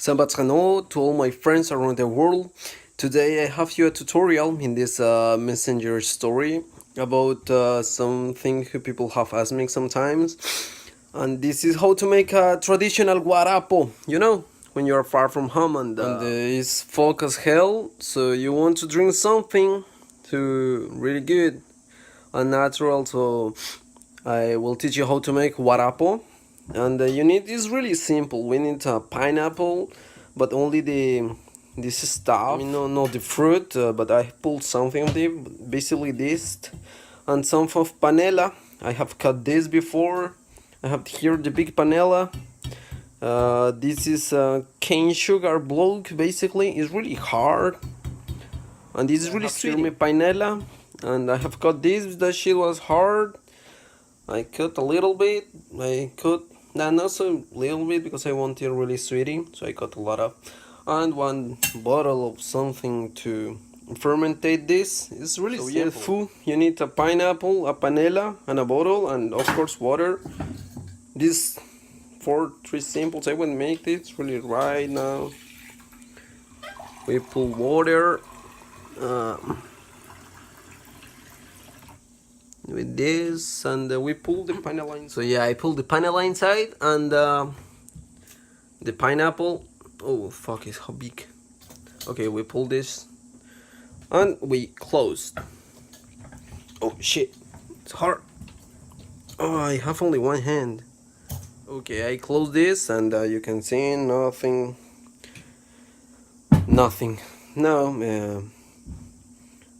Sambatrano to all my friends around the world. Today I have you a tutorial in this messenger story about something people have asked me sometimes. And this is how to make a traditional warapo, when you're far from home and it's fog as hell, so you want to drink something to really good and natural. So I will teach you how to make warapo. And you need is really simple. We need a pineapple, but only this stuff. Not the fruit, but I pulled something of it, basically this, and some of panela. I have cut this before. I have here the big panela. This is cane sugar block. Basically, it's really hard, and this is really sweet. My panela, and I have cut this. That shit was hard. I cut a little bit. Not so little bit because I want it really sweetie. So I cut a lot of, and one bottle of something to fermentate this. It's really simple. You need a pineapple, a panela, and a bottle, and of course water. These three simples I will make this really right now. We pull water. With this, and we pull the panela inside. So yeah, I pull the panela inside, and the pineapple. Oh fuck, it's how big. Okay, we pull this and we close. Oh shit, it's hard. Oh, I have only one hand. Okay, I close this, and you can see nothing. No,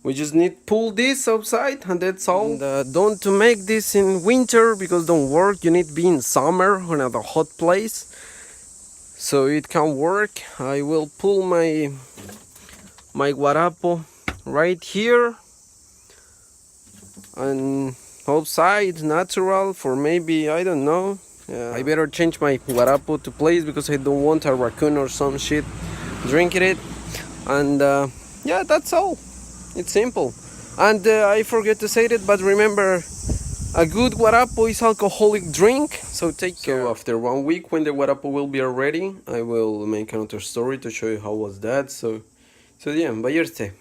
we just need pull this outside, and that's all. And, don't to make this in winter because don't work. You need to be in summer or at a hot place, so it can work. I will pull my warapo right here, and outside natural for maybe I don't know. I better change my warapo to place because I don't want a raccoon or some shit drinking it. And yeah, that's all. It's simple. And I forget to say it, but remember, a good warapo is alcoholic drink, so take care. After 1 week, when the warapo will be ready, I will make another story to show you how was that. So yeah, bye este.